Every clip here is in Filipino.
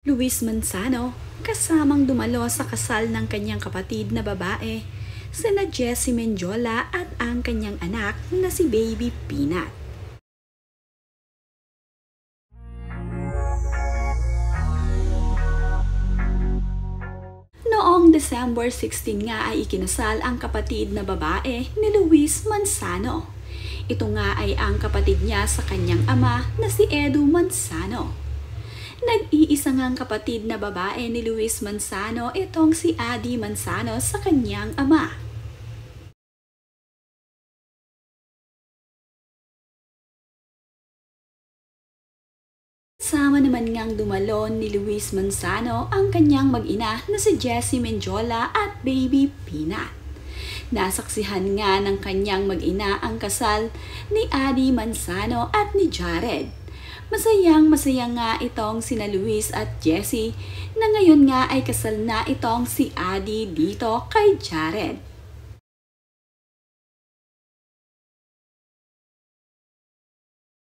Luis Manzano, kasamang dumalo sa kasal ng kanyang kapatid na babae, sina Jessie Mendiola at ang kanyang anak na si Baby Peanut. Noong December 16 nga ay ikinasal ang kapatid na babae ni Luis Manzano. Ito nga ay ang kapatid niya sa kanyang ama na si Edu Manzano. Nag-iisa ngang kapatid na babae ni Luis Manzano itong si Adi Manzano sa kanyang ama. Sama naman ngang dumalo ni Luis Manzano ang kanyang mag-ina na si Jessie Mendiola at Baby Peanut. Nasaksihan nga ng kanyang mag-ina ang kasal ni Adi Manzano at ni Jared. Masaya nga itong sina Luis at Jessie na ngayon nga ay kasal na itong si Adi dito kay Jared.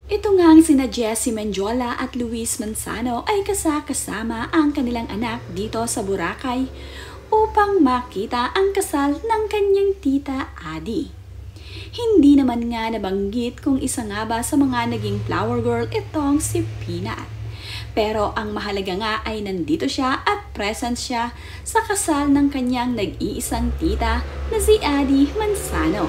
Ito nga ang sina Jessie Mendiola at Luis Manzano ay kasama ang kanilang anak dito sa Boracay upang makita ang kasal ng kanyang tita Adi. Hindi naman nga nabanggit kung isa nga ba sa mga naging flower girl itong si Peanut. Pero ang mahalaga nga ay nandito siya at present siya sa kasal ng kanyang nag-iisang tita na si Adi Manzano.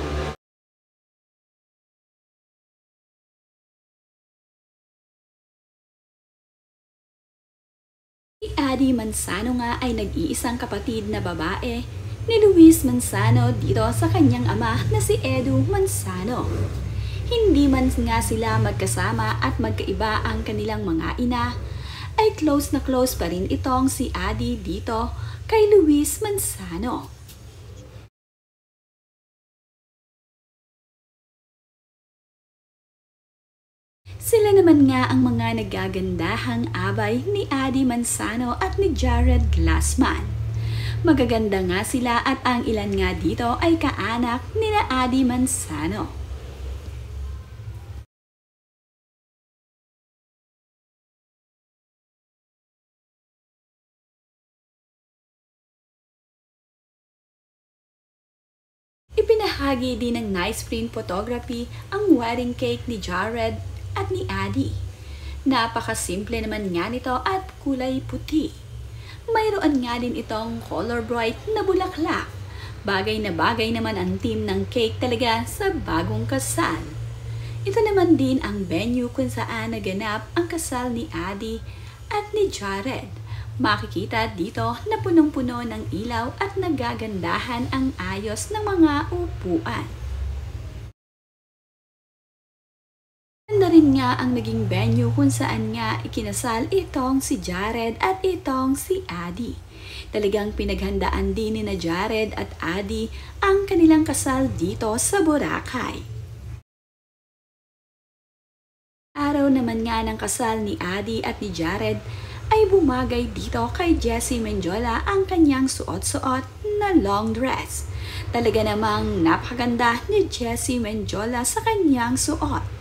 Si Adi Manzano nga ay nag-iisang kapatid na babae ni Luis Manzano dito sa kanyang ama na si Edu Manzano. Hindi man nga sila magkasama at magkaiba ang kanilang mga ina, ay close na close pa rin itong si Adi dito kay Luis Manzano. Sila naman nga ang mga nagagandahang abay ni Adi Manzano at ni Jared Glassman. Magaganda nga sila at ang ilan nga dito ay kaanak ni Adi Manzano. Ipinahagi din ng Nice Print Photography ang wedding cake ni Jared at ni Adi. Napakasimple naman nga nito at kulay puti. Mayroon nga din itong color bright na bulaklak. Bagay na bagay naman ang theme ng cake talaga sa bagong kasal. Ito naman din ang venue kung saan naganap ang kasal ni Adi at ni Jared. Makikita dito na punong-puno ng ilaw at nagagandahan ang ayos ng mga upuan. Ganda rin nga ang naging venue kung saan nga ikinasal itong si Jared at itong si Adi. Talagang pinaghandaan din ni na Jared at Adi ang kanilang kasal dito sa Boracay. Araw naman nga ng kasal ni Adi at ni Jared ay bumagay dito kay Jessie Mendiola ang kanyang suot-suot na long dress. Talaga namang napakaganda ni Jessie Mendiola sa kanyang suot.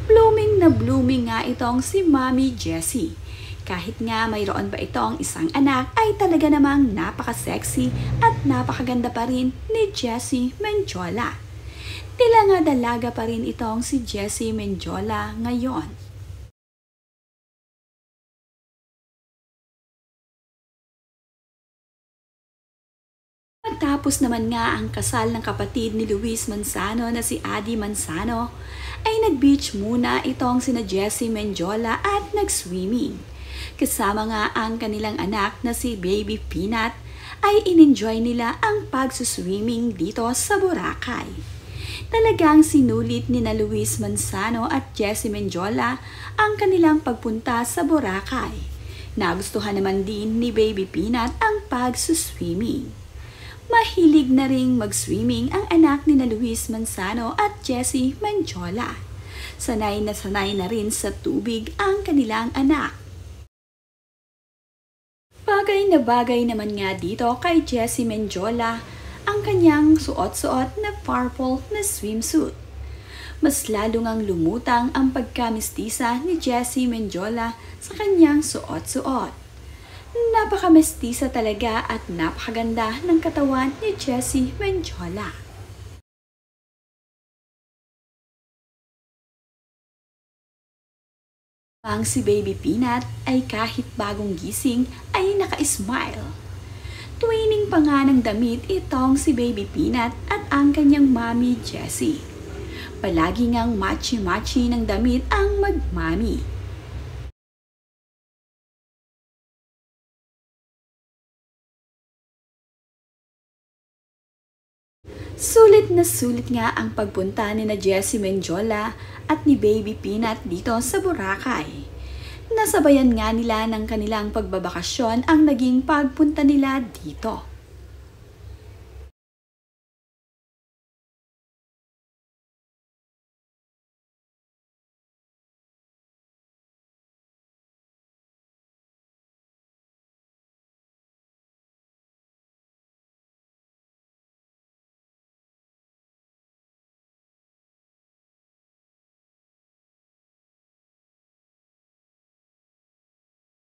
Blooming na blooming nga itong si Mami Jessie. Kahit nga mayroon pa itong isang anak ay talaga namang napaka-sexy at napakaganda pa rin ni Jessie Mendiola. Tila nga dalaga pa rin itong si Jessie Mendiola ngayon. Matapos naman nga ang kasal ng kapatid ni Luis Manzano na si Adi Manzano, ay nag-beach muna itong sina Jessie Mendiola at nag-swimming. Kasama nga ang kanilang anak na si Baby Peanut ay in-enjoy nila ang pag-swimming dito sa Boracay. Talagang sinulit ni na Luis Manzano at Jessie Mendiola ang kanilang pagpunta sa Boracay. Nagustuhan naman din ni Baby Peanut ang pag-swimming. Mahilig na ring mag-swimming ang anak ni na Luis Manzano at Jessie Mendiola. Sanay na rin sa tubig ang kanilang anak. Bagay na bagay naman nga dito kay Jessie Mendiola ang kanyang suot-suot na purple na swimsuit. Mas lalo ngang lumutang ang pagkamistisa ni Jessie Mendiola sa kanyang suot-suot. Napakamestisa talaga at napakaganda ng katawan ni Jessie Mendiola. Ang si Baby Peanut ay kahit bagong gising ay naka-smile. Twining pa nga ng damit itong si Baby Peanut at ang kanyang mommy Jessie. Palagi ngang matchy-matchy ng damit ang magmami. Sulit nga ang pagpunta ni na Jessie Mendiola at ni Baby Peanut dito sa Boracay. Nasabayan nga nila ng kanilang pagbabakasyon ang naging pagpunta nila dito.